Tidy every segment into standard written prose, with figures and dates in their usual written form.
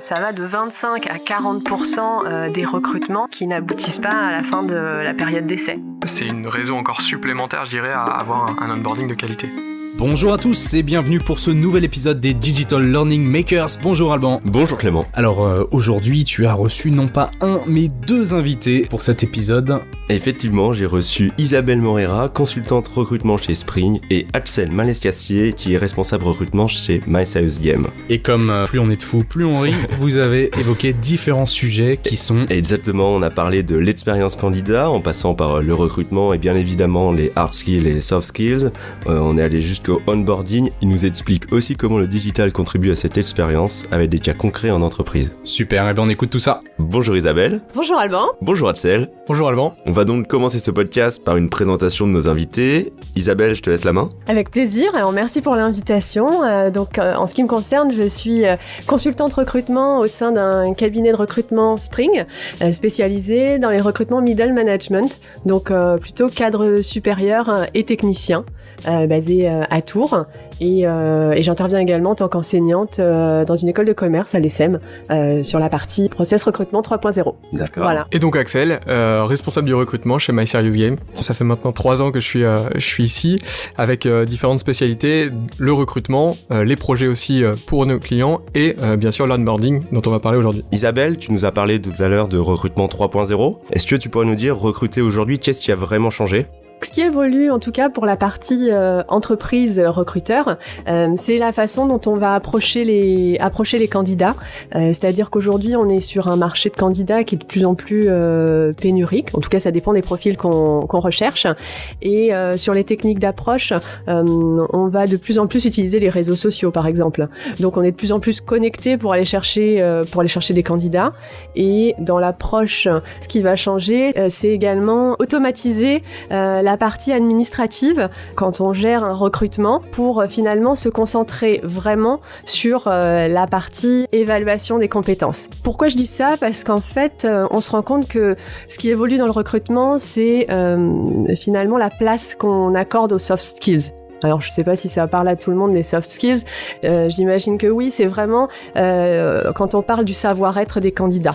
Ça va de 25 à 40% des recrutements qui n'aboutissent pas à la fin de la période d'essai. C'est une raison encore supplémentaire, je dirais, à avoir un onboarding de qualité. Bonjour à tous et bienvenue pour ce nouvel épisode des Digital Learning Makers. Bonjour Alban. Bonjour Clément. Alors aujourd'hui tu as reçu non pas un mais deux invités pour cet épisode. Effectivement, j'ai reçu Isabelle Morera, consultante recrutement chez Spring, et Axel Malescassier, qui est responsable recrutement chez MySerious.Game. Et comme plus on est de fous, plus on rit, vous avez évoqué différents sujets qui sont... Exactement, on a parlé de l'expérience candidat, en passant par le recrutement et bien évidemment les hard skills et les soft skills. On est allé jusqu'au onboarding. Il nous explique aussi comment le digital contribue à cette expérience avec des cas concrets en entreprise. Super, et bien on écoute tout ça. Bonjour Isabelle. Bonjour Alban. Bonjour Axel. Bonjour Alban. On va donc commencer ce podcast par une présentation de nos invités. Isabelle, je te laisse la main. Avec plaisir, alors merci pour l'invitation. En ce qui me concerne, je suis consultante recrutement au sein d'un cabinet de recrutement Spring, spécialisé dans les recrutements middle management, donc plutôt cadre supérieur et technicien. Basée à Tours et j'interviens également en tant qu'enseignante dans une école de commerce à l'ESSEM sur la partie process recrutement 3.0. D'accord. Voilà. Et donc Axel, responsable du recrutement chez MySerious.Game. Ça fait maintenant 3 ans que je suis ici avec différentes spécialités, le recrutement, les projets aussi pour nos clients et bien sûr l'onboarding dont on va parler aujourd'hui. Isabelle, tu nous as parlé tout à l'heure de recrutement 3.0. Est-ce que tu pourrais nous dire, recruter aujourd'hui, qu'est-ce qui a vraiment changé ? Ce qui évolue, en tout cas pour la partie entreprise recruteur, c'est la façon dont on va approcher les candidats. C'est-à-dire qu'aujourd'hui, on est sur un marché de candidats qui est de plus en plus pénurique. En tout cas, ça dépend des profils qu'on recherche. Et sur les techniques d'approche, on va de plus en plus utiliser les réseaux sociaux, par exemple. Donc, on est de plus en plus connecté pour aller chercher des candidats. Et dans l'approche, ce qui va changer, c'est également automatiser la partie administrative quand on gère un recrutement pour finalement se concentrer vraiment sur la partie évaluation des compétences. Pourquoi je dis ça ? Parce qu'en fait, on se rend compte que ce qui évolue dans le recrutement, c'est finalement la place qu'on accorde aux soft skills. Alors, je sais pas si ça parle à tout le monde, les soft skills. J'imagine que oui, c'est vraiment quand on parle du savoir-être des candidats.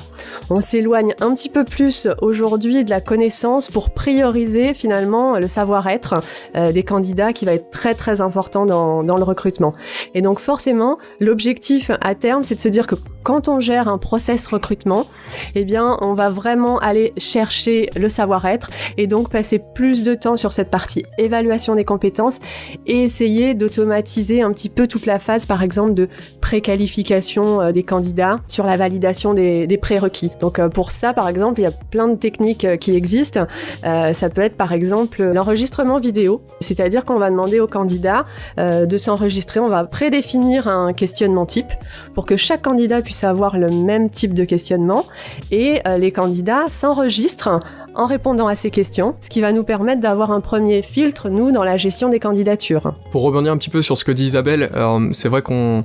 On s'éloigne un petit peu plus aujourd'hui de la connaissance pour prioriser finalement le savoir-être des candidats qui va être très très important dans le recrutement. Et donc forcément, l'objectif à terme, c'est de se dire que quand on gère un process recrutement, eh bien, on va vraiment aller chercher le savoir-être et donc passer plus de temps sur cette partie évaluation des compétences et essayer d'automatiser un petit peu toute la phase, par exemple, de préqualification des candidats sur la validation des prérequis. Donc pour ça, par exemple, il y a plein de techniques qui existent. Ça peut être, par exemple, l'enregistrement vidéo, c'est-à-dire qu'on va demander aux candidats de s'enregistrer. On va prédéfinir un questionnement type pour que chaque candidat puisse avoir le même type de questionnement et les candidats s'enregistrent en répondant à ces questions, ce qui va nous permettre d'avoir un premier filtre, nous, dans la gestion des candidatures. Pour rebondir un petit peu sur ce que dit Isabelle, c'est vrai qu'on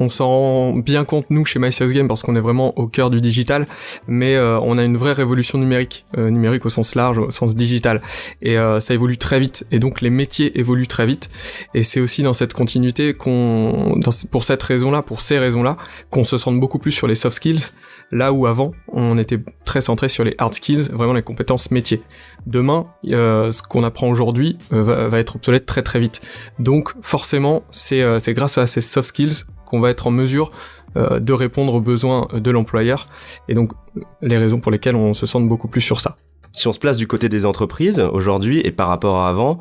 s'en rend bien compte, nous, chez MySerious.Game, parce qu'on est vraiment au cœur du digital, mais on a une vraie révolution numérique au sens large, au sens digital, et ça évolue très vite, et donc les métiers évoluent très vite, et c'est aussi dans cette continuité pour ces raisons-là, qu'on se centre beaucoup plus sur les soft skills, là où avant, on était très centré sur les hard skills, vraiment les compétences métiers. Demain, ce qu'on apprend aujourd'hui va être obsolète très très vite. Donc forcément, c'est grâce à ces soft skills qu'on va être en mesure de répondre aux besoins de l'employeur, et donc les raisons pour lesquelles on se centre beaucoup plus sur ça. Si on se place du côté des entreprises, aujourd'hui, et par rapport à avant,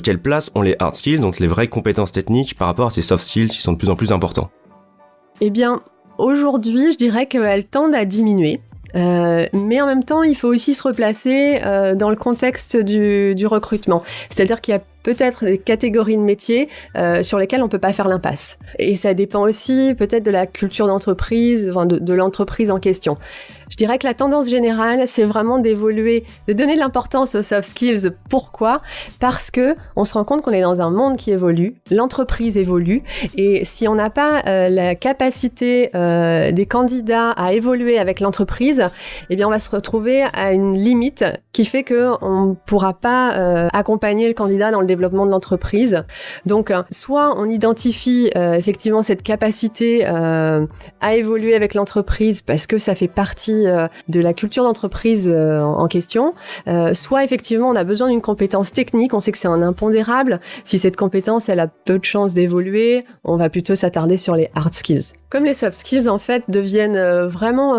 quelle place ont les hard skills, donc les vraies compétences techniques, par rapport à ces soft skills qui sont de plus en plus importants ? Eh bien, aujourd'hui, je dirais qu'elles tendent à diminuer. Mais en même temps, il faut aussi se replacer dans le contexte du recrutement. C'est-à-dire qu'il y a peut-être des catégories de métiers sur lesquelles on peut pas faire l'impasse. Et ça dépend aussi peut-être de la culture d'entreprise, enfin de l'entreprise en question. Je dirais que la tendance générale, c'est vraiment d'évoluer, de donner de l'importance aux soft skills. Pourquoi ? Parce que on se rend compte qu'on est dans un monde qui évolue, l'entreprise évolue, et si on n'a pas la capacité des candidats à évoluer avec l'entreprise, eh bien on va se retrouver à une limite qui fait que on pourra pas accompagner le candidat dans le développement de l'entreprise. Donc, soit on identifie effectivement cette capacité à évoluer avec l'entreprise parce que ça fait partie de la culture d'entreprise en question, soit effectivement on a besoin d'une compétence technique, on sait que c'est un impondérable. Si cette compétence, elle a peu de chances d'évoluer, on va plutôt s'attarder sur les hard skills. Comme les soft skills, en fait, deviennent vraiment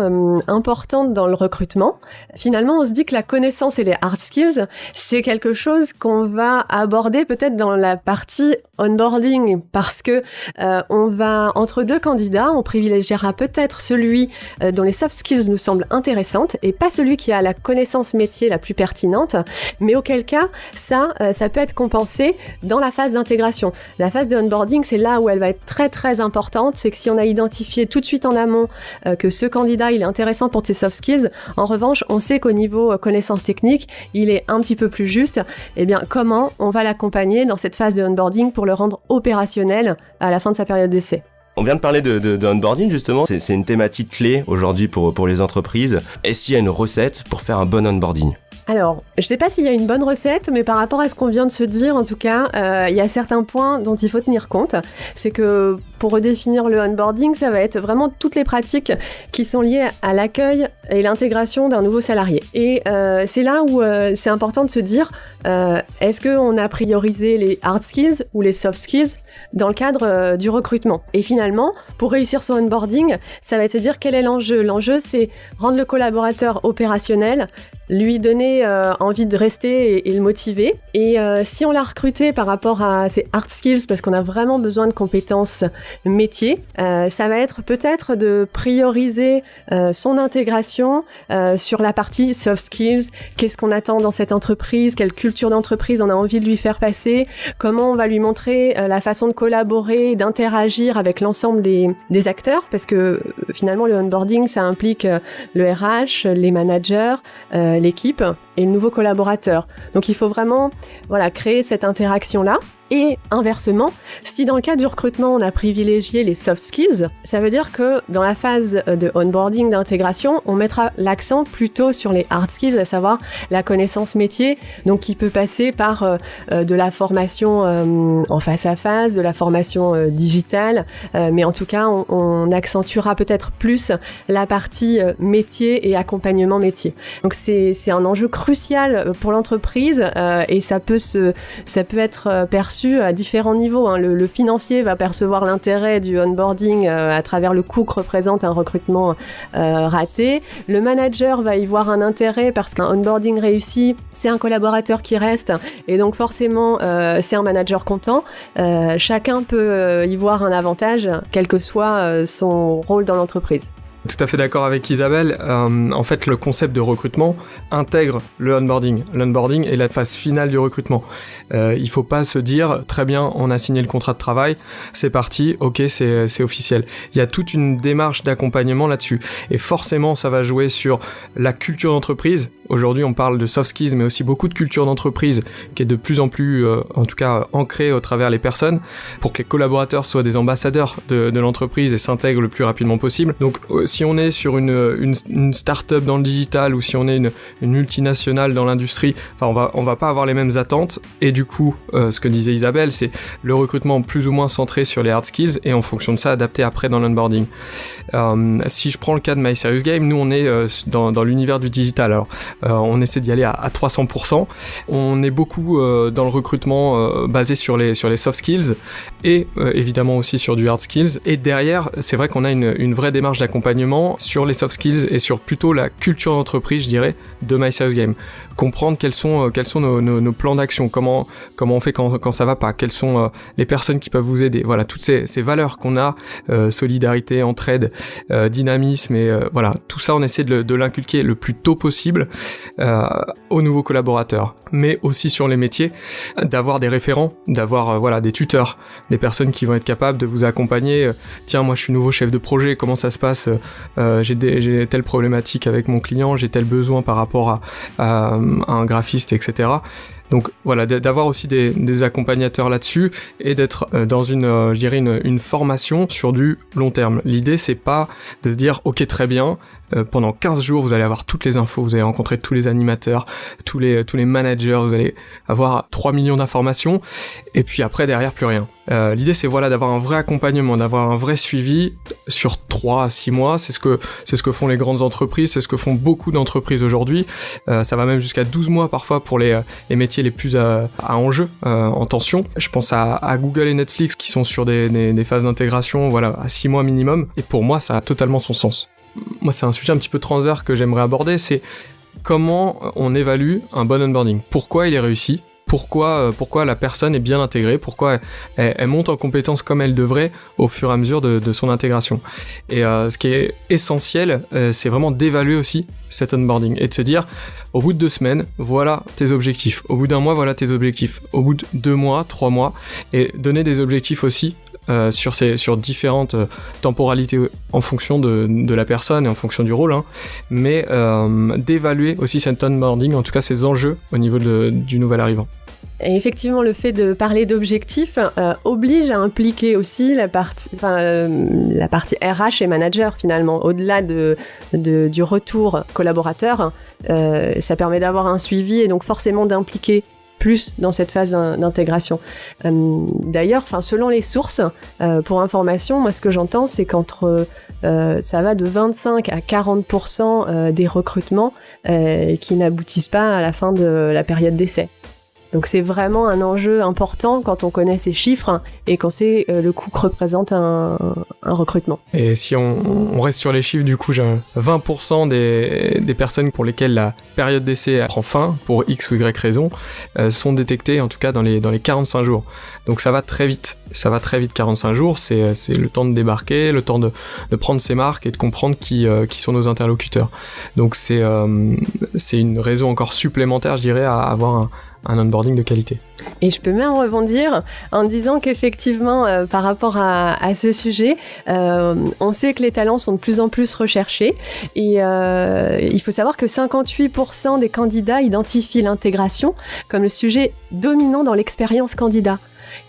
importantes dans le recrutement, finalement, on se dit que la connaissance et les hard skills, c'est quelque chose qu'on va aborder peut-être dans la partie onboarding, parce que on va, entre deux candidats, on privilégiera peut-être celui dont les soft skills nous semblent intéressantes et pas celui qui a la connaissance métier la plus pertinente, mais auquel cas, ça peut être compensé dans la phase d'intégration. La phase de onboarding, c'est là où elle va être très très importante, c'est que si on a identifié tout de suite en amont que ce candidat, il est intéressant pour ses soft skills, en revanche, on sait qu'au niveau connaissances techniques, il est un petit peu plus juste, eh bien, comment on va l'accompagner dans cette phase de onboarding pour le rendre opérationnel à la fin de sa période d'essai. On vient de parler de onboarding justement, c'est une thématique clé aujourd'hui pour les entreprises. Est-ce qu'il y a une recette pour faire un bon onboarding ? Alors, je ne sais pas s'il y a une bonne recette, mais par rapport à ce qu'on vient de se dire, en tout cas, il y a certains points dont il faut tenir compte. C'est que pour redéfinir le onboarding, ça va être vraiment toutes les pratiques qui sont liées à l'accueil et l'intégration d'un nouveau salarié. Et c'est là où c'est important de se dire, est-ce qu'on a priorisé les hard skills ou les soft skills dans le cadre du recrutement ? Et finalement, pour réussir son onboarding, ça va être se dire quel est l'enjeu. L'enjeu, c'est rendre le collaborateur opérationnel, lui donner envie de rester et le motiver. Et si on l'a recruté par rapport à ses hard skills, parce qu'on a vraiment besoin de compétences métiers, ça va être peut-être de prioriser son intégration sur la partie soft skills. Qu'est-ce qu'on attend dans cette entreprise ? Quelle culture d'entreprise on a envie de lui faire passer ? Comment on va lui montrer la façon de collaborer, d'interagir avec l'ensemble des acteurs ? Parce que finalement, le onboarding, ça implique le RH, les managers, l'équipe et le nouveau collaborateur. Donc il faut vraiment créer cette interaction-là. Et inversement, si dans le cas du recrutement, on a privilégié les soft skills, ça veut dire que dans la phase de onboarding, d'intégration, on mettra l'accent plutôt sur les hard skills, à savoir la connaissance métier, donc qui peut passer par de la formation en face à face, de la formation digitale, mais en tout cas, on accentuera peut-être plus la partie métier et accompagnement métier. Donc c'est un enjeu crucial pour l'entreprise et ça peut être perçu à différents niveaux. Le financier va percevoir l'intérêt du onboarding à travers le coût que représente un recrutement raté. Le manager va y voir un intérêt parce qu'un onboarding réussi, c'est un collaborateur qui reste et donc forcément c'est un manager content. Chacun peut y voir un avantage, quel que soit son rôle dans l'entreprise. Tout à fait d'accord avec Isabelle. En fait, le concept de recrutement intègre le onboarding. L'onboarding est la phase finale du recrutement. Il faut pas se dire, très bien, on a signé le contrat de travail, c'est parti, ok, c'est officiel. Il y a toute une démarche d'accompagnement là-dessus. Et forcément, ça va jouer sur la culture d'entreprise. Aujourd'hui, on parle de soft skills, mais aussi beaucoup de culture d'entreprise qui est de plus en plus, en tout cas, ancrée au travers les personnes pour que les collaborateurs soient des ambassadeurs de l'entreprise et s'intègrent le plus rapidement possible. Donc, si on est sur une start-up dans le digital ou si on est une multinationale dans l'industrie, enfin, on va pas avoir les mêmes attentes. Et du coup, ce que disait Isabelle, c'est le recrutement plus ou moins centré sur les hard skills et en fonction de ça, adapté après dans l'onboarding. Si je prends le cas de My Serious Game, nous, on est dans l'univers du digital. Alors, on essaie d'y aller à 300%. On est beaucoup dans le recrutement basé sur les soft skills et évidemment aussi sur du hard skills. Et derrière, c'est vrai qu'on a une vraie démarche d'accompagnement sur les soft skills et sur plutôt la culture d'entreprise, je dirais, de My Serious Game. Comprendre quels sont nos plans d'action, comment on fait quand ça va pas, quelles sont les personnes qui peuvent vous aider. Voilà, toutes ces valeurs qu'on a, solidarité, entraide, dynamisme et voilà, tout ça on essaie de l'inculquer le plus tôt possible aux nouveaux collaborateurs. Mais aussi sur les métiers, d'avoir des référents, d'avoir des tuteurs, des personnes qui vont être capables de vous accompagner. Tiens, moi je suis nouveau chef de projet, comment ça se passe, j'ai telle problématique avec mon client, j'ai tel besoin par rapport à un graphiste, etc. Donc voilà, d'avoir aussi des accompagnateurs là-dessus et d'être dans une formation sur du long terme. L'idée, c'est pas de se dire ok, très bien, pendant 15 jours vous allez avoir toutes les infos, vous allez rencontrer tous les animateurs, tous les managers, vous allez avoir 3 millions d'informations et puis après derrière plus rien. L'idée, c'est voilà, d'avoir un vrai accompagnement, d'avoir un vrai suivi sur 3 à 6 mois. C'est ce que font les grandes entreprises, c'est ce que font beaucoup d'entreprises aujourd'hui. Ça va même jusqu'à 12 mois parfois pour les métiers les plus à enjeu, en tension. Je pense à Google et Netflix qui sont sur des phases d'intégration, voilà, à 6 mois minimum. Et pour moi, ça a totalement son sens. Moi, c'est un sujet un petit peu transverse que j'aimerais aborder, c'est comment on évalue un bon onboarding. Pourquoi il est réussi ? Pourquoi la personne est bien intégrée, pourquoi elle monte en compétence comme elle devrait au fur et à mesure de son intégration. Et ce qui est essentiel, c'est vraiment d'évaluer aussi cet onboarding et de se dire, au bout de 2 semaines, voilà tes objectifs. Au bout d'1 mois, voilà tes objectifs. Au bout de 2 mois, 3 mois, et donner des objectifs aussi sur différentes temporalités en fonction de la personne et en fonction du rôle, hein, mais d'évaluer aussi cet onboarding, en tout cas ses enjeux au niveau du nouvel arrivant. Et effectivement, le fait de parler d'objectifs oblige à impliquer aussi la partie RH et manager finalement. Au-delà du retour collaborateur, ça permet d'avoir un suivi et donc forcément d'impliquer plus dans cette phase d'intégration. D'ailleurs, selon les sources, pour information, moi ce que j'entends, c'est qu'entre ça va de 25 à 40% des recrutements qui n'aboutissent pas à la fin de la période d'essai. Donc c'est vraiment un enjeu important quand on connaît ces chiffres et qu'on sait le coût que représente un recrutement. Et si on reste sur les chiffres, du coup, 20% des personnes pour lesquelles la période d'essai prend fin, pour X ou Y raison, sont détectées en tout cas dans les 45 jours. Donc ça va très vite. 45 jours, c'est le temps de débarquer, le temps de prendre ses marques et de comprendre qui sont nos interlocuteurs. Donc c'est une raison encore supplémentaire, je dirais, à avoir un onboarding de qualité. Et je peux même rebondir en disant qu'effectivement, par rapport à ce sujet, on sait que les talents sont de plus en plus recherchés et il faut savoir que 58% des candidats identifient l'intégration comme le sujet dominant dans l'expérience candidat.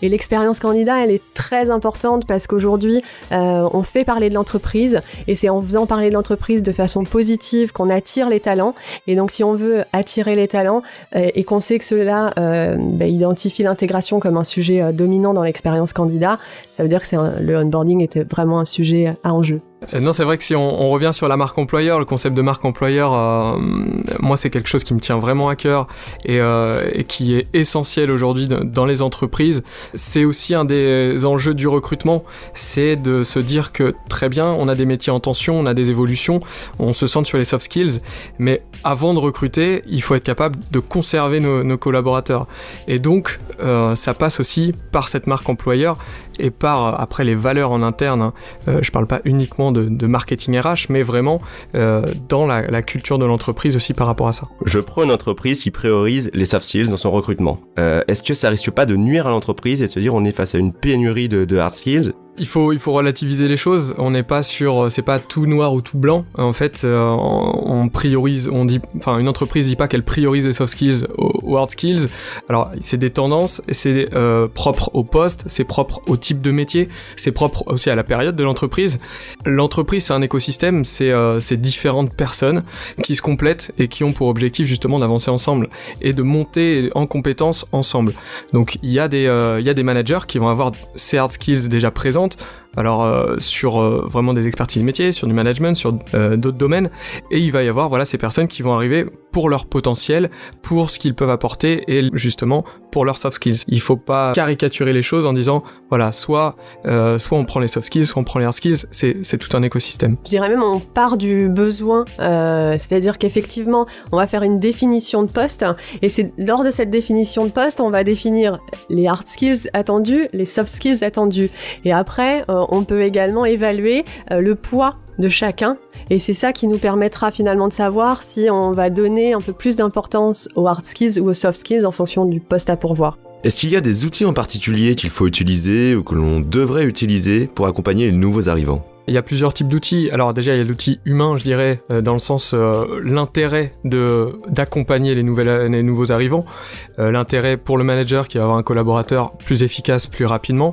Et l'expérience candidat, elle est très importante parce qu'aujourd'hui, on fait parler de l'entreprise et c'est en faisant parler de l'entreprise de façon positive qu'on attire les talents. Et donc, si on veut attirer les talents et qu'on sait que ceux-là identifient l'intégration comme un sujet dominant dans l'expérience candidat, ça veut dire que le onboarding était vraiment un sujet à enjeu. Non, c'est vrai que si on revient sur la marque employeur, le concept de marque employeur, moi c'est quelque chose qui me tient vraiment à cœur et qui est essentiel aujourd'hui dans les entreprises. C'est aussi un des enjeux du recrutement, c'est de se dire que très bien, on a des métiers en tension, on a des évolutions, on se centre sur les soft skills, mais avant de recruter, il faut être capable de conserver nos collaborateurs. Et donc, ça passe aussi par cette marque employeur et par après les valeurs en interne, hein. Je parle pas uniquement de marketing RH, mais vraiment dans la culture de l'entreprise aussi par rapport à ça. Je prends une entreprise qui priorise les soft skills dans son recrutement. Est-ce que ça risque pas de nuire à l'entreprise et de se dire on est face à une pénurie de hard skills ? Il faut relativiser les choses. On n'est pas c'est pas tout noir ou tout blanc. En fait, on priorise, une entreprise dit pas qu'elle priorise les soft skills aux hard skills. Alors, c'est des tendances, c'est propre au poste, c'est propre au type de métier, c'est propre aussi à la période de l'entreprise. L'entreprise, c'est un écosystème, c'est différentes personnes qui se complètent et qui ont pour objectif justement d'avancer ensemble et de monter en compétences ensemble. Donc, il y a des managers qui vont avoir ces hard skills déjà présentes. Alors sur vraiment des expertises métiers, sur du management, sur d'autres domaines, et il va y avoir ces personnes qui vont arriver pour leur potentiel, pour ce qu'ils peuvent apporter et justement pour leurs soft skills. Il faut pas caricaturer les choses en disant soit on prend les soft skills, soit on prend les hard skills, c'est tout un écosystème. Je dirais même on part du besoin, c'est-à-dire qu'effectivement on va faire une définition de poste et c'est lors de cette définition de poste on va définir les hard skills attendus, les soft skills attendus et après on peut également évaluer le poids de chacun et c'est ça qui nous permettra finalement de savoir si on va donner un peu plus d'importance aux hard skills ou aux soft skills en fonction du poste à pourvoir. Est-ce qu'il y a des outils en particulier qu'il faut utiliser ou que l'on devrait utiliser pour accompagner les nouveaux arrivants ? Il y a plusieurs types d'outils. Alors déjà, il y a l'outil humain, je dirais, dans le sens l'intérêt d'accompagner les nouveaux arrivants, l'intérêt pour le manager qui va avoir un collaborateur plus efficace, plus rapidement,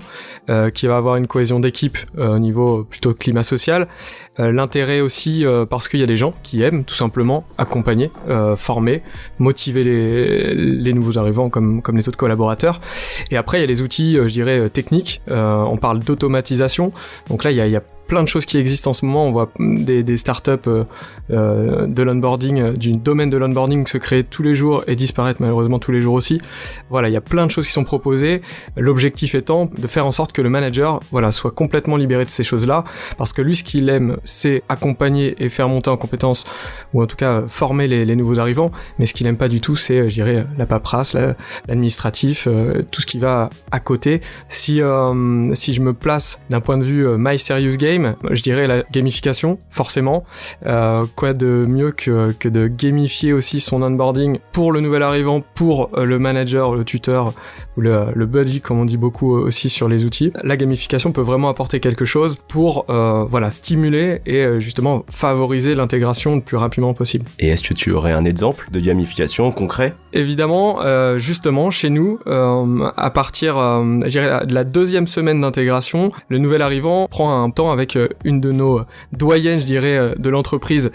qui va avoir une cohésion d'équipe au niveau plutôt climat social, l'intérêt aussi parce qu'il y a des gens qui aiment tout simplement accompagner, former, motiver les nouveaux arrivants comme les autres collaborateurs. Et après, il y a les outils, je dirais, techniques. On parle d'automatisation. Donc là, il y a plein de choses qui existent en ce moment. On voit des startups de l'onboarding, du domaine de l'onboarding se créer tous les jours et disparaître malheureusement tous les jours aussi. Voilà, il y a plein de choses qui sont proposées. L'objectif étant de faire en sorte que le manager, soit complètement libéré de ces choses-là, parce que lui, ce qu'il aime, c'est accompagner et faire monter en compétences, ou en tout cas former les nouveaux arrivants. Mais ce qu'il aime pas du tout, c'est, je dirais, la paperasse, l'administratif, tout ce qui va à côté. Si je me place d'un point de vue My Serious Game, je dirais la gamification, forcément. Quoi de mieux que de gamifier aussi son onboarding pour le nouvel arrivant, pour le manager, le tuteur ou le buddy, comme on dit beaucoup aussi sur les outils. La gamification peut vraiment apporter quelque chose pour stimuler et justement favoriser l'intégration le plus rapidement possible. Et est-ce que tu aurais un exemple de gamification concret ? Évidemment, justement, chez nous, à partir je dirais, de la 2e semaine d'intégration, le nouvel arrivant prend un temps avec une de nos doyennes, je dirais, de l'entreprise,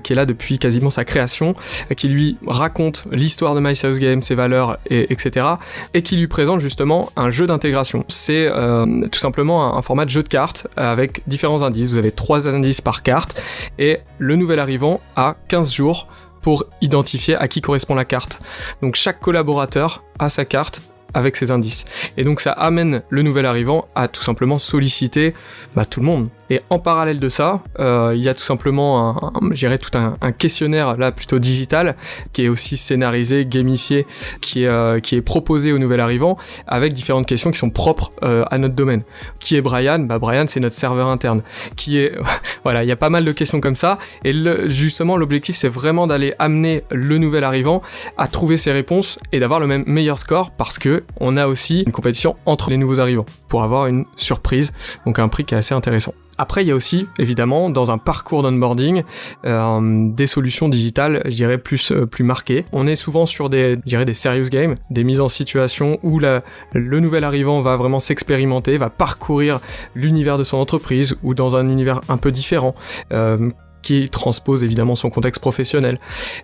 qui est là depuis quasiment sa création, qui lui raconte l'histoire de My Serious Game, ses valeurs, etc., et qui lui présente justement un jeu d'intégration. C'est tout simplement un format de jeu de cartes avec différents indices. Vous avez 3 indices par carte, et le nouvel arrivant a 15 jours pour identifier à qui correspond la carte. Donc chaque collaborateur a sa carte avec ses indices. Et donc ça amène le nouvel arrivant à tout simplement solliciter tout le monde. Et en parallèle de ça, il y a tout simplement un questionnaire là plutôt digital qui est aussi scénarisé, gamifié, qui est proposé au nouvel arrivant avec différentes questions qui sont propres à notre domaine. Qui est Brian ? Brian, c'est notre serveur interne. Qui est voilà, il y a pas mal de questions comme ça. Et justement, l'objectif, c'est vraiment d'aller amener le nouvel arrivant à trouver ses réponses et d'avoir le meilleur score, parce que on a aussi une compétition entre les nouveaux arrivants pour avoir une surprise, donc un prix qui est assez intéressant. Après, il y a aussi, évidemment, dans un parcours d'onboarding, des solutions digitales, je dirais, plus marquées. On est souvent sur des serious games, des mises en situation où le nouvel arrivant va vraiment s'expérimenter, va parcourir l'univers de son entreprise ou dans un univers un peu différent, qui transpose évidemment son contexte professionnel,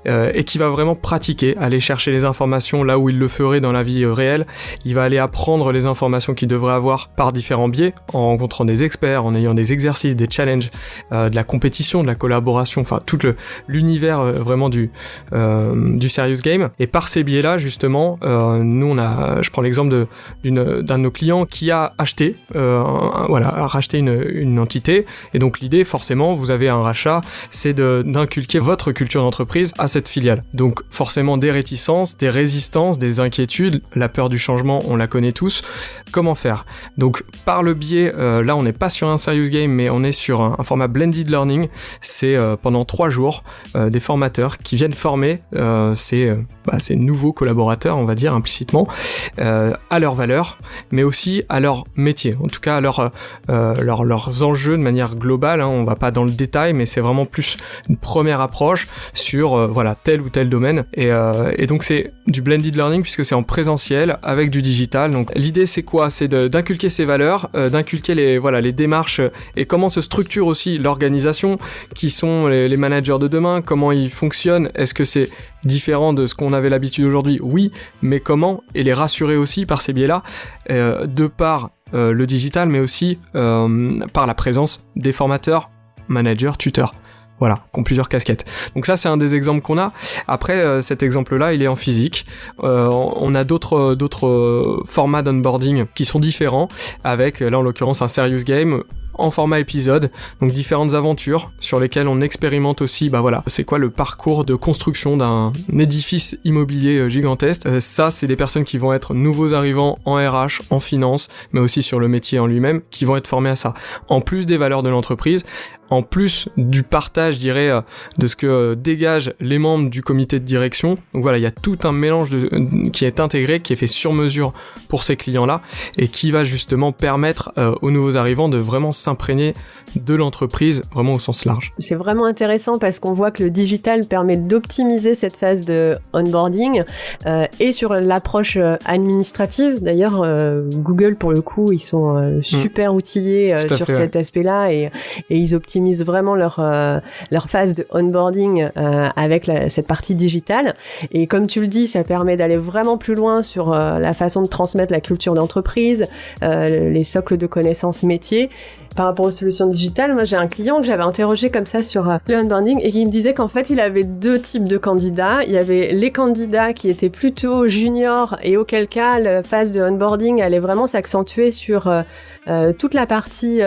et qui va vraiment pratiquer, aller chercher les informations là où il le ferait dans la vie réelle. Il va aller apprendre les informations qu'il devrait avoir par différents biais, en rencontrant des experts, en ayant des exercices, des challenges, de la compétition, de la collaboration, enfin tout l'univers vraiment du serious game. Et par ces biais-là, justement, nous je prends l'exemple d'un de nos clients qui a acheté, racheté une entité, et donc l'idée, forcément, vous avez un rachat, c'est d'inculquer votre culture d'entreprise à cette filiale. Donc forcément des réticences, des résistances, des inquiétudes, la peur du changement, on la connaît tous. Comment faire ? Donc par le biais, là on n'est pas sur un serious game, mais on est sur un format blended learning. C'est pendant 3 jours des formateurs qui viennent former ces nouveaux collaborateurs, on va dire implicitement, à leurs valeurs, mais aussi à leur métier, en tout cas à leurs enjeux de manière globale, hein. On va pas dans le détail, mais c'est vraiment plus une première approche sur tel ou tel domaine, et donc c'est du blended learning puisque c'est en présentiel avec du digital. Donc l'idée c'est quoi ? C'est d'inculquer ces valeurs, d'inculquer les démarches et comment se structure aussi l'organisation, qui sont les managers de demain, comment ils fonctionnent, est-ce que c'est différent de ce qu'on avait l'habitude aujourd'hui ? Oui, mais comment ? Et les rassurer aussi par ces biais-là, de par le digital, mais aussi par la présence des formateurs, managers, tuteurs. Voilà, qui ont plusieurs casquettes. Donc ça, c'est un des exemples qu'on a. Après, cet exemple-là, il est en physique. On a d'autres formats d'onboarding qui sont différents, avec, là en l'occurrence, un serious game en format épisode, donc différentes aventures sur lesquelles on expérimente aussi, c'est quoi le parcours de construction d'un édifice immobilier gigantesque. Ça, c'est des personnes qui vont être nouveaux arrivants en RH, en finance, mais aussi sur le métier en lui-même, qui vont être formés à ça. En plus des valeurs de l'entreprise, en plus du partage, je dirais, de ce que dégagent les membres du comité de direction. Donc voilà, il y a tout un mélange qui est intégré, qui est fait sur mesure pour ces clients-là, et qui va justement permettre aux nouveaux arrivants de vraiment s'imprégner de l'entreprise, vraiment au sens large. C'est vraiment intéressant parce qu'on voit que le digital permet d'optimiser cette phase de onboarding et sur l'approche administrative. D'ailleurs, Google, pour le coup, ils sont super outillés sur cet aspect-là et ils optimisent vraiment leur phase de onboarding avec cette partie digitale. Et comme tu le dis, ça permet d'aller vraiment plus loin sur la façon de transmettre la culture d'entreprise, les socles de connaissances métiers. Par rapport aux solutions digitales, moi j'ai un client que j'avais interrogé comme ça sur le onboarding et qui me disait qu'en fait il avait 2 types de candidats. Il y avait les candidats qui étaient plutôt juniors et auquel cas la phase de onboarding allait vraiment s'accentuer sur toute la partie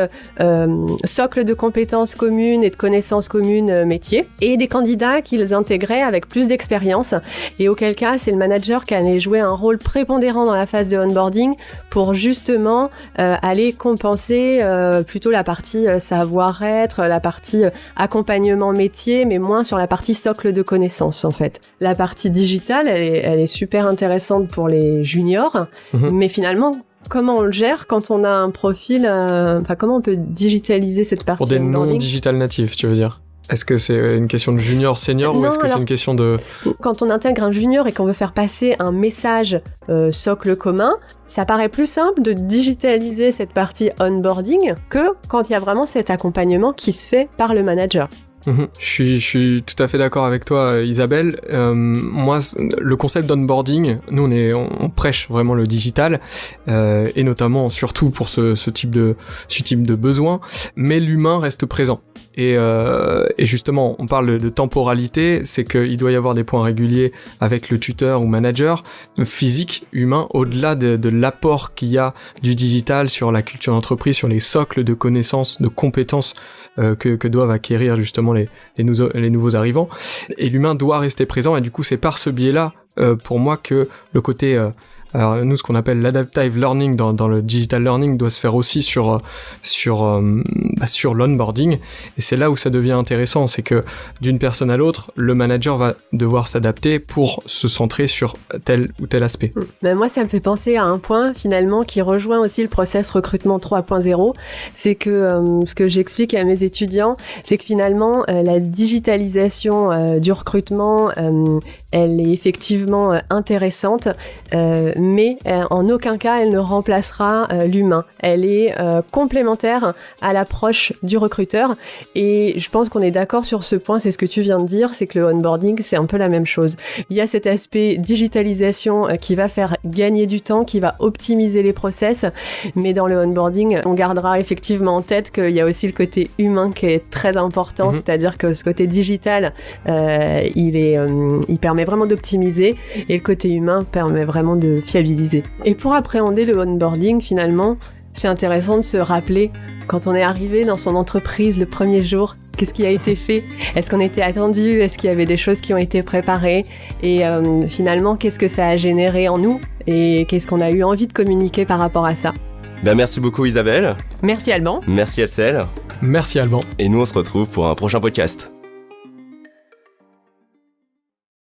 socle de compétences communes et de connaissances communes métiers, et des candidats qu'ils intégraient avec plus d'expérience et auquel cas c'est le manager qui allait jouer un rôle prépondérant dans la phase de onboarding pour justement aller compenser plutôt la partie savoir-être, la partie accompagnement métier, mais moins sur la partie socle de connaissances en fait. La partie digitale, elle est super intéressante pour les juniors, mais finalement, comment on le gère quand on a un profil, comment on peut digitaliser cette partie pour des onboarding? non-digital natifs, tu veux dire? Est-ce que c'est une question de junior, senior, ou est-ce que c'est une question de... Quand on intègre un junior et qu'on veut faire passer un message socle commun, ça paraît plus simple de digitaliser cette partie onboarding que quand il y a vraiment cet accompagnement qui se fait par le manager. Je suis tout à fait d'accord avec toi, Isabelle. Moi, le concept d'onboarding, nous on prêche vraiment le digital, et notamment surtout pour ce type de besoin, mais l'humain reste présent. Et justement, on parle de temporalité, c'est qu'il doit y avoir des points réguliers avec le tuteur ou manager, physique, humain, au-delà de l'apport qu'il y a du digital sur la culture d'entreprise, sur les socles de connaissances, de compétences que doivent acquérir justement les nouveaux arrivants. Et l'humain doit rester présent, et du coup c'est par ce biais-là, pour moi, que le côté... alors nous, ce qu'on appelle l'adaptive learning dans le digital learning doit se faire aussi sur l'onboarding, et c'est là où ça devient intéressant, c'est que d'une personne à l'autre, le manager va devoir s'adapter pour se centrer sur tel ou tel aspect. Ben moi, ça me fait penser à un point finalement qui rejoint aussi le process recrutement 3.0, c'est que ce que j'explique à mes étudiants, c'est que finalement la digitalisation du recrutement, elle est effectivement intéressante, mais en aucun cas elle ne remplacera l'humain. Elle est complémentaire à l'approche du recruteur, et je pense qu'on est d'accord sur ce point. C'est ce que tu viens de dire, c'est que le onboarding, c'est un peu la même chose. Il y a cet aspect digitalisation qui va faire gagner du temps, qui va optimiser les process, mais dans le onboarding, on gardera effectivement en tête qu'il y a aussi le côté humain qui est très important, c'est-à-dire que ce côté digital, il permet vraiment d'optimiser, et le côté humain permet vraiment de fiabiliser. Et pour appréhender le onboarding, finalement, c'est intéressant de se rappeler, quand on est arrivé dans son entreprise le premier jour, qu'est-ce qui a été fait? Est-ce qu'on était attendu? Est-ce qu'il y avait des choses qui ont été préparées? Et finalement, qu'est-ce que ça a généré en nous? Et qu'est-ce qu'on a eu envie de communiquer par rapport à ça? Merci beaucoup Isabelle. Merci Alban. Merci Elsel. Merci Alban. Et nous on se retrouve pour un prochain podcast.